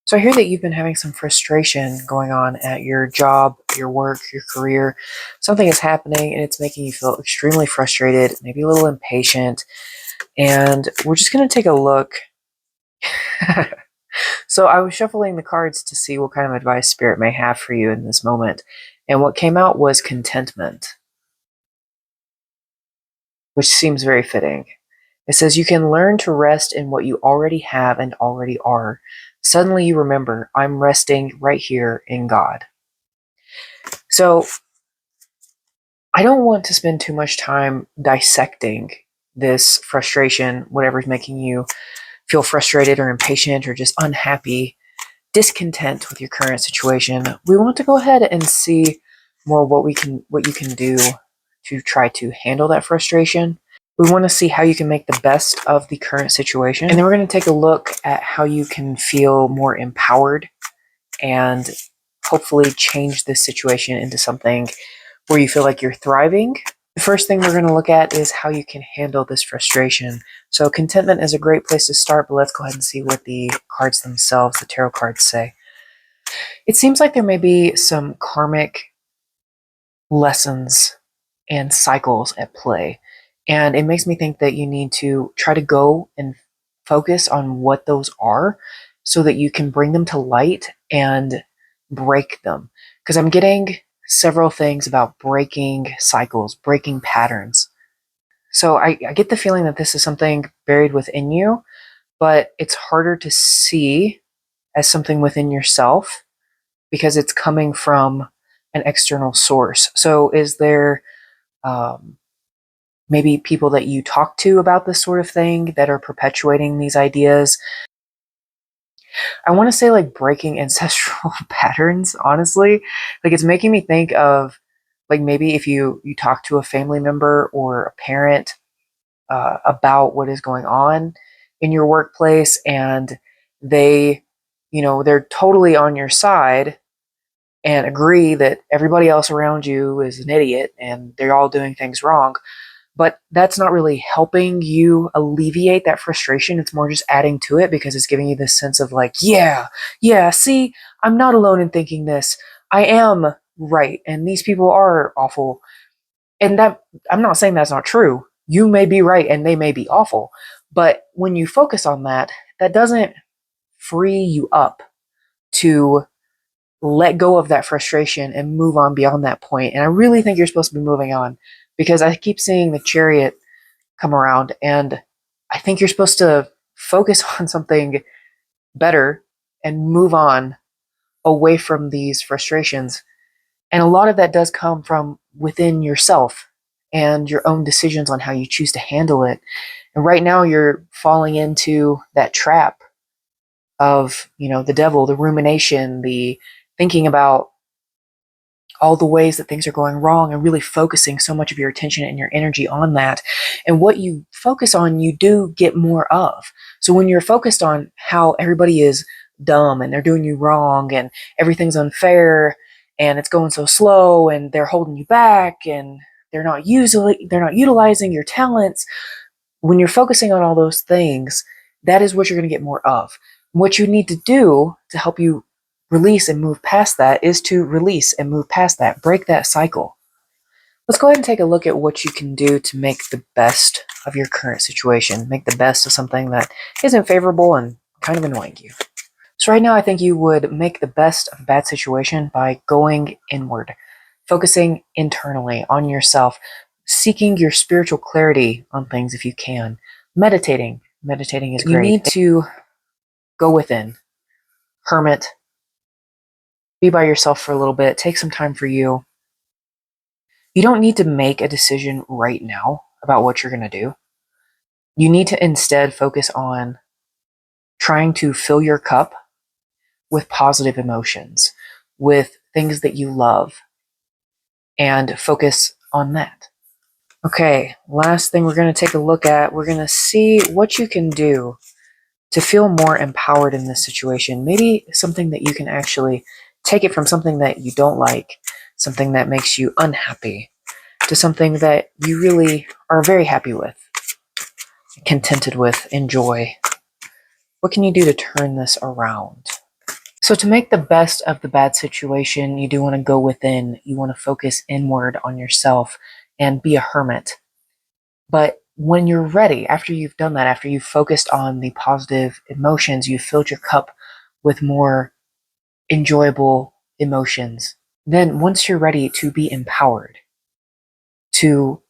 So I hear that you've been having some frustration going on at your job, your work, your career. Something is happening and it's making you feel extremely frustrated, maybe a little impatient. And we're just going to take a look. So I was shuffling the cards to see what kind of advice Spirit may have for you in this moment. And what came out was contentment, which seems very fitting. It says you can learn to rest in what you already have and already are. Suddenly you remember, I'm resting right here in God. So I don't want to spend too much time dissecting this frustration, whatever's making you feel frustrated or impatient or just unhappy, discontent with your current situation. We want to go ahead and see more what you can do to try to handle that frustration. We want to see how you can make the best of the current situation. And then we're going to take a look at how you can feel more empowered and hopefully change this situation into something where you feel like you're thriving. The first thing we're going to look at is how you can handle this frustration. So contentment is a great place to start, but let's go ahead and see what the cards themselves, the tarot cards, say. It seems like there may be some karmic lessons and cycles at play. And it makes me think that you need to try to go and focus on what those are so that you can bring them to light and break them. Because I'm getting several things about breaking cycles, breaking patterns. So I get the feeling that this is something buried within you, but it's harder to see as something within yourself because it's coming from an external source. So is there maybe people that you talk to about this sort of thing that are perpetuating these ideas? I want to say like breaking ancestral patterns, honestly. Like it's making me think of like maybe if you talk to a family member or a parent about what is going on in your workplace and they, they're totally on your side and agree that everybody else around you is an idiot and they're all doing things wrong. But that's not really helping you alleviate that frustration. It's more just adding to it because it's giving you this sense of like, yeah, see, I'm not alone in thinking this. I am right. And these people are awful. And that, I'm not saying that's not true. You may be right and they may be awful. But when you focus on that, that doesn't free you up to let go of that frustration and move on beyond that point. And I really think you're supposed to be moving on because I keep seeing the Chariot come around and I think you're supposed to focus on something better and move on away from these frustrations. And a lot of that does come from within yourself and your own decisions on how you choose to handle it. And right now you're falling into that trap of, the devil, the rumination, the thinking about all the ways that things are going wrong and really focusing so much of your attention and your energy on that. And what you focus on, you do get more of. So when you're focused on how everybody is dumb and they're doing you wrong and everything's unfair and it's going so slow and they're holding you back and they're not utilizing your talents, when you're focusing on all those things, that is what you're going to get more of. What you need to do to help you release and move past that is to release and move past that, break that cycle. Let's go ahead and take a look at what you can do to make the best of your current situation, make the best of something that isn't favorable and kind of annoying you. So right now, I think you would make the best of a bad situation by going inward, focusing internally on yourself, seeking your spiritual clarity on things if you can. Meditating is great. You need to go within, hermit, be by yourself for a little bit, take some time for you. You don't need to make a decision right now about what you're going to do. You need to instead focus on trying to fill your cup with positive emotions, with things that you love, and focus on that. Okay, last thing we're going to take a look at, we're going to see what you can do to feel more empowered in this situation. Maybe something that you can actually take it from something that you don't like, something that makes you unhappy, to something that you really are very happy with, contented with, enjoy. What can you do to turn this around? So to make the best of the bad situation, you do want to go within. You want to focus inward on yourself and be a hermit. But when you're ready, after you've done that, after you've focused on the positive emotions, you've filled your cup with more enjoyable emotions, then once you're ready to be empowered, to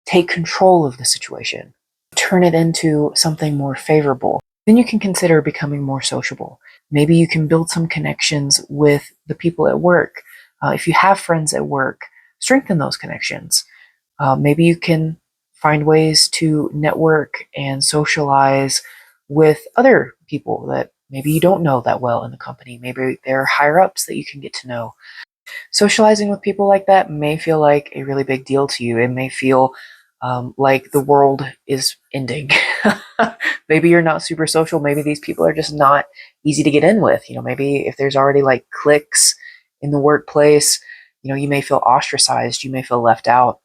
take control of the situation, turn it into something more favorable, then you can consider becoming more sociable. Maybe you can build some connections with the people at work. If you have friends at work, strengthen those connections. Maybe you can find ways to network and socialize with other people that maybe you don't know that well in the company. Maybe they're higher ups that you can get to know. Socializing with people like that may feel like a really big deal to you. It may feel like the world is ending. Maybe you're not super social. Maybe these people are just not easy to get in with. Maybe if there's already like cliques in the workplace, you may feel ostracized. You may feel left out.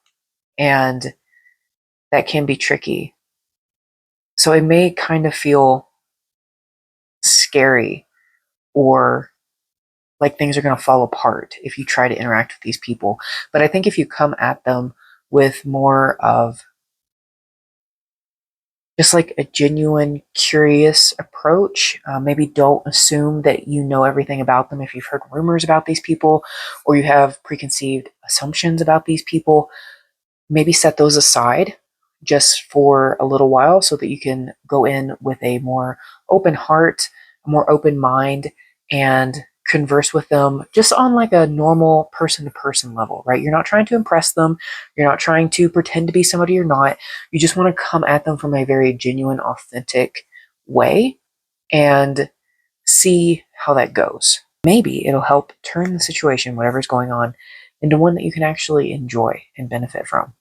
And that can be tricky. So it may kind of feel scary or like things are going to fall apart if you try to interact with these people. But I think if you come at them with more of just like a genuine, curious approach, maybe don't assume that you know everything about them if you've heard rumors about these people or you have preconceived assumptions about these people. Maybe set those aside just for a little while so that you can go in with a more open heart, a more open mind, and converse with them just on like a normal person to person level, right? You're not trying to impress them. You're not trying to pretend to be somebody you're not. You just want to come at them from a very genuine, authentic way and see how that goes. Maybe it'll help turn the situation, whatever's going on, into one that you can actually enjoy and benefit from.